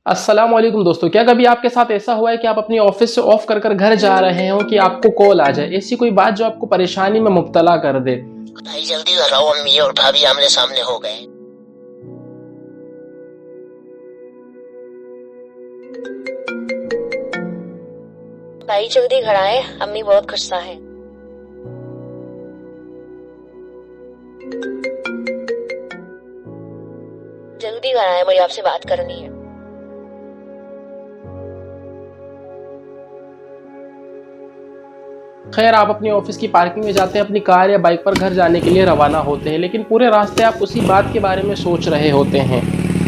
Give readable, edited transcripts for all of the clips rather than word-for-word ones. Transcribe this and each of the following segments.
अस्सलाम वालेकुम दोस्तों, क्या कभी आपके साथ ऐसा हुआ है कि आप अपनी ऑफिस से ऑफ कर घर जा रहे हो कि आपको कॉल आ जाए, ऐसी कोई बात जो आपको परेशानी में मुब्तला कर दे। भाई जल्दी घर आओ, अम्मी और भाभी आमने सामने हो गए। भाई जल्दी घर आए, अम्मी बहुत गुस्सा है। जल्दी घर आए, मुझे आपसे बात करनी है। खैर, आप अपनी ऑफिस की पार्किंग में जाते हैं, अपनी कार या बाइक पर घर जाने के लिए रवाना होते हैं, लेकिन पूरे रास्ते आप उसी बात के बारे में सोच रहे होते हैं।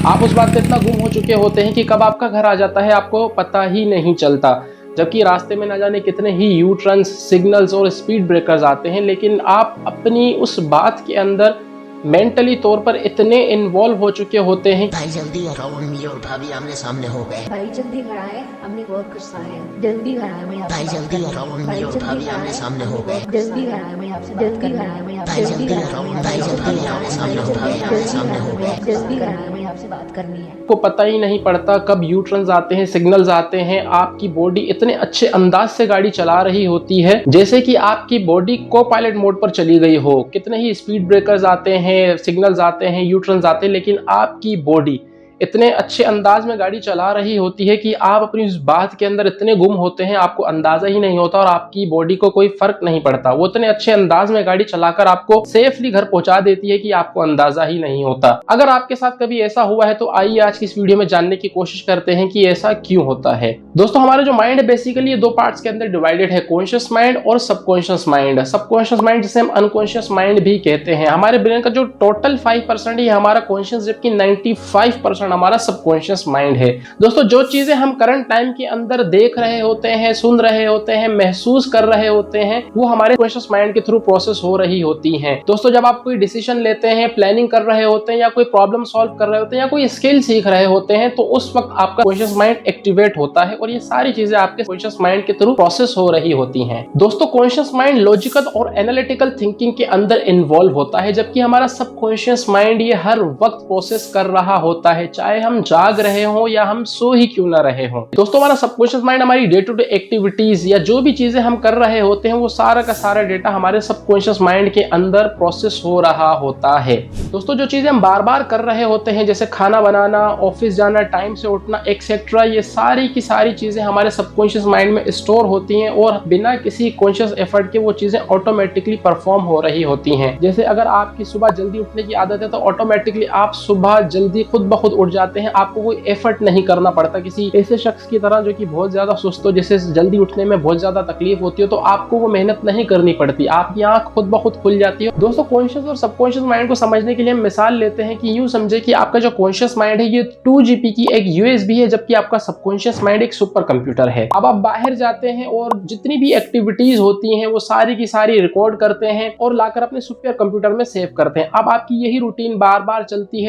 आप उस बात पे इतना गुम हो चुके होते हैं कि कब आपका घर आ जाता है आपको पता ही नहीं चलता। जबकि रास्ते में ना जाने कितने ही यू टर्न्स, सिग्नल्स और स्पीड ब्रेकर्स आते हैं, लेकिन आप अपनी उस बात के अंदर मेंटली तौर पर इतने इन्वॉल्व हो चुके होते हैं। भाई जल्दी घर आओ, अम्मी और भाभी आमने सामने हो गए। भाई जल्दी घर आए, अम्मी बहुत गुस्सा है। जल्दी घर आए, मैं भाई जल्दी घर आओ, अम्मी और भाभी आमने सामने हो गए। जल्दी घर आए, मैं आपसे जल्दी घर आए, मैं भाई जल्दी घर आओ, भाई जल्दी आमने सामने हो, भाभी आमने सामने हो गए। जल्दी घर आए, मैं आपसे बात करनी है। को पता ही नहीं पड़ता कब यू टर्न्स आते हैं, सिग्नल्स आते हैं। आपकी बॉडी इतने अच्छे अंदाज से गाड़ी चला रही होती है जैसे कि आपकी बॉडी को पायलट मोड पर चली गई हो। कितने ही स्पीड ब्रेकर्स आते हैं, सिग्नल्स आते हैं, यू टर्न्स आते हैं, लेकिन आपकी बॉडी इतने अच्छे अंदाज में गाड़ी चला रही होती है कि आप अपनी उस बात के अंदर इतने गुम होते हैं, आपको अंदाजा ही नहीं होता और आपकी बॉडी को कोई फर्क नहीं पड़ता। वो इतने अच्छे अंदाज में गाड़ी चलाकर आपको सेफली घर पहुंचा देती है कि आपको अंदाजा ही नहीं होता। अगर आपके साथ कभी ऐसा हुआ है तो आइए आज की इस वीडियो में जानने की कोशिश करते हैं कि ऐसा क्यों होता है। दोस्तों, हमारा जो माइंड है बेसिकली दो पार्ट्स के अंदर डिवाइडेड है, कॉन्शियस माइंड और सबकॉन्शियस माइंड। सबकॉन्शियस माइंड जिसे हम अनकॉन्शियस माइंड भी कहते हैं। हमारे ब्रेन का जो टोटल 5% है हमारा कॉन्शियस, जबकि 95% हमारा सबकॉन्शियस माइंड है। दोस्तों, जो चीजें हम करंट टाइम के अंदर देख रहे होते हैं, सुन रहे होते हैं, महसूस कर रहे होते हैं, वो हमारे कॉन्शियस माइंड के थ्रू प्रोसेस हो रही होती हैं। दोस्तों, जब आप कोई डिसीजन लेते हैं, प्लानिंग कर रहे होते हैं या कोई प्रॉब्लम सॉल्व कर रहे होते हैं या कोई स्किल सीख रहे होते हैं, तो उस वक्त आपका कॉन्शियस माइंड एक्टिवेट होता है और ये सारी चीजें आपके कॉन्शियस माइंड के थ्रू प्रोसेस हो रही होती हैं। दोस्तों, कॉन्शियस माइंड लॉजिकल और एनालिटिकल थिंकिंग के अंदर इन्वॉल्व होता है, जबकि हमारा सबकॉन्शियस माइंड ये हर वक्त प्रोसेस कर रहा होता है, चाहे हम जाग रहे हो या हम सो ही क्यों ना रहे हो। दोस्तों, हमारा सबकॉन्शियस माइंड हमारी डे टू डे एक्टिविटीज या जो भी चीजें हम कर रहे होते हैं वो सारा का सारा डेटा हमारे सबकॉन्शियस माइंड के अंदर प्रोसेस हो रहा होता है। दोस्तों, जो चीजें हम बार बार कर रहे होते हैं जैसे खाना बनाना, ऑफिस जाना, टाइम से उठना एक्सेट्रा, ये सारी की सारी चीजें हमारे सबकॉन्शियस माइंड में स्टोर होती हैं और बिना किसी कॉन्शियस एफर्ट के वो चीजें ऑटोमेटिकली परफॉर्म हो रही होती हैं। जैसे अगर आपकी सुबह जल्दी उठने की आदत है तो ऑटोमेटिकली आप सुबह जल्दी खुद ब खुद उठ जाते हैं, आपको कोई एफर्ट नहीं करना पड़ता। किसी ऐसे शख्स की तरह जो कि बहुत ज्यादा सुस्त हो, जिसे जल्दी उठने में बहुत ज्यादा तकलीफ होती हो, तो आपको वो मेहनत नहीं करनी पड़ती, आपकी आंख खुद ब खुद खुल जाती है। दोस्तों, कॉन्शियस और सबकॉन्शियस माइंड को समझने के लिए हम मिसाल लेते हैं कि यूं समझे कि आपका जो कॉन्शियस माइंड है ये 2 GB की एक USB है, जबकि आपका सबकॉन्शियस माइंड एक सुपर कंप्यूटर है। अब आप बाहर जाते हैं और जितनी भी एक्टिविटीज होती हैं वो सारी की सारी रिकॉर्ड करते हैं और लाकर अपने सुपर कंप्यूटर में सेव करते हैं। अब आपकी यही रूटीन बार बार चलती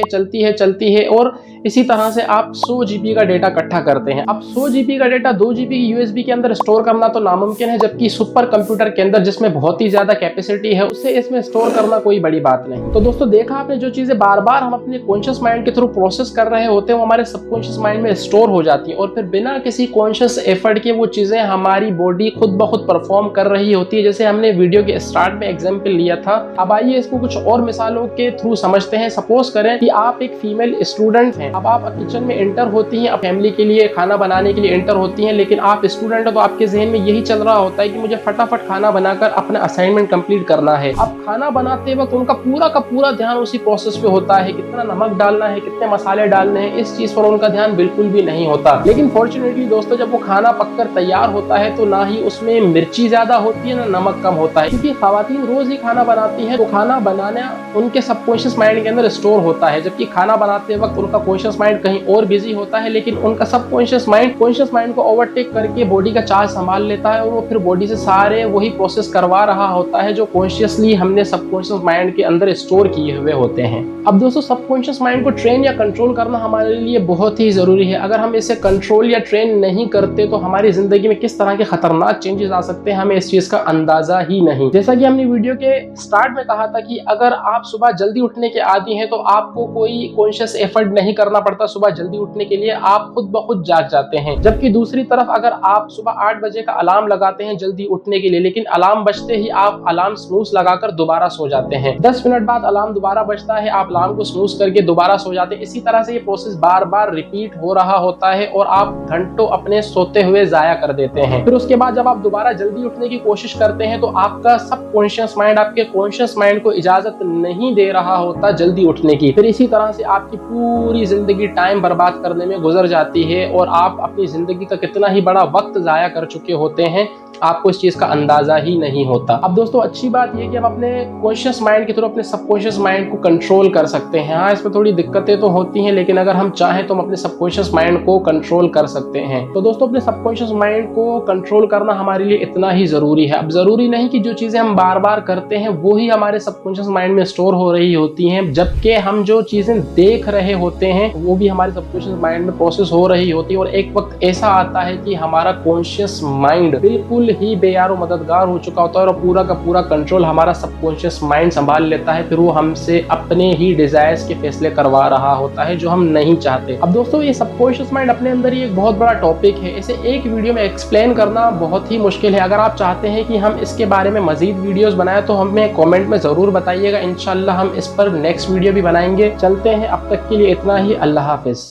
है और इसी तरह से आप 100 GB का डेटा इकट्ठा करते हैं। अब 100 GB का डेटा 2 GB की USB के अंदर स्टोर करना तो नामुमकिन है, जबकि सुपर कंप्यूटर के अंदर जिसमें बहुत ही ज्यादा कैपेसिटी है उसे इसमें स्टोर करना कोई बड़ी बात नहीं। तो दोस्तों, देखा आपने, जो चीजें बार बार हम अपने कॉन्शियस माइंड के थ्रू प्रोसेस कर रहे होते हैं वो हमारे सबकॉन्शियस माइंड में स्टोर हो जाती है और फिर बिना किसी कॉन्शियस एफर्ट के वो चीजें हमारी बॉडी खुद ब खुद परफॉर्म कर रही होती है, जैसे हमने वीडियो के स्टार्ट में एग्जाम्पल लिया था। अब आइए इसको कुछ और मिसालों के थ्रू समझते हैं। सपोज करें कि आप एक फीमेल स्टूडेंट हैं। अब आप किचन में एंटर होती हैं, फैमिली के लिए खाना बनाने के लिए एंटर होती हैं, लेकिन आप स्टूडेंट हो तो आपके जहन में यही चल रहा होता है कि मुझे फटाफट खाना बनाकर अपना असाइनमेंट कंप्लीट करना है। अब खाना बनाते वक्त उनका पूरा का पूरा ध्यान उसी प्रोसेस पे होता है, कितना नमक डालना है, कितने मसाले डालने हैं, इस चीज पर उनका ध्यान बिल्कुल भी नहीं होता। लेकिन फॉर्चुनेटली दोस्तों, जब वो खाना पककर तैयार होता है तो ना ही उसमें मिर्ची ज्यादा होती है ना नमक कम होता है, क्योंकि खवातीन रोज ही खाना बनाती है तो खाना बनाना उनके सबकॉन्शियस माइंड के अंदर स्टोर होता है, जबकि खाना बनाते वक्त उनका कॉन्शियस माइंड कहीं और बिजी होता है, लेकिन उनका सबकॉन्शियस माइंड कॉन्शियस माइंड को ओवरटेक करके बॉडी का चार्ज संभाल लेता है और वो फिर बॉडी से सारे वही प्रोसेस करवा रहा होता है जो कॉन्शियसली हमने हमने सबकॉन्शियस माइंड के अंदर स्टोर किए हुए होते हैं। अब दोस्तों सबकॉन्शियस माइंड को ट्रेन या कंट्रोल करना हमारे लिए बहुत ही जरूरी है। अगर हम इसे कंट्रोल या ट्रेन नहीं करते तो हमारी जिंदगी में किस तरह के खतरनाक चेंजेस आ सकते हैं हमें इस चीज का अंदाजा ही नहीं। जैसा कि हमने वीडियो के स्टार्ट में कहा था कि अगर आप सुबह जल्दी उठने के आदी हैं तो आपको कोई कॉन्शियस एफर्ट नहीं करना पड़ता सुबह जल्दी उठने के लिए, आप खुद ब खुद जाग जाते हैं। जबकि दूसरी तरफ अगर आप सुबह 8 बजे का अलार्म लगाते हैं जल्दी उठने के लिए, लेकिन अलार्म बजते ही आप अलार्म स्नूज लगाकर दोबारा सो जाते हैं, 10 मिनट बाद अलार्म दोबारा बजता है, आप अलार्म को स्नूज करके दोबारा सो जाते हैं। इसी तरह से ये प्रोसेस बार बार रिपीट हो रहा होता है और आप घंटों अपने सोते हुए जाया कर देते हैं। फिर उसके बाद जब आप दोबारा जल्दी उठने की कोशिश करते हैं तो आपका सबकॉन्शियस माइंड आपके कॉन्शियस माइंड को इजाजत नहीं दे रहा होता जल्दी उठने की। फिर इसी तरह से आपकी पूरी जिंदगी टाइम बर्बाद करने में गुजर जाती है और आप अपनी जिंदगी का कितना ही बड़ा वक्त जाया कर चुके होते हैं, आपको इस चीज का अंदाजा ही नहीं होता। अब दोस्तों अच्छी बात यह कि हम अपने कॉन्शियस माइंड के थ्रू अपने सबकॉन्शियस माइंड को कंट्रोल कर सकते हैं। हाँ, इसमें थोड़ी दिक्कतें तो होती हैं, लेकिन अगर हम चाहें तो हम अपने सबकॉन्शियस माइंड को कंट्रोल कर सकते हैं। तो दोस्तों अपने सबकॉन्शियस माइंड को कंट्रोल करना हमारे लिए इतना ही जरूरी है। अब जरूरी नहीं कि जो चीजें हम बार बार करते हैं वो ही हमारे सबकॉन्शियस माइंड में स्टोर हो रही होती हैं, जबकि हम जो चीजें देख रहे होते हैं वो भी हमारे सबकॉन्शियस माइंड में प्रोसेस हो रही होती है। और एक वक्त ऐसा आता है कि हमारा कॉन्शियस माइंड बिल्कुल ही बेयारो मददगार हो चुका होता है और पूरा का पूरा कंट्रोल हमारा सबकॉन्शियस माइंड संभाल लेता है। फिर वो हमसे अपने ही डिजायर्स के फैसले करवा रहा होता है जो हम नहीं चाहते। अब दोस्तों ये सबकॉन्शियस माइंड अपने अंदर ही एक बहुत बड़ा टॉपिक है, इसे एक वीडियो में एक्सप्लेन करना बहुत ही मुश्किल है। अगर आप चाहते हैं कि हम इसके बारे में मजीद वीडियोस बनाएं तो हमें कमेंट में जरूर बताइएगा। इंशाल्लाह हम इस पर नेक्स्ट वीडियो भी बनाएंगे। चलते हैं, अब तक के लिए इतना ही। अल्लाह हाफिज।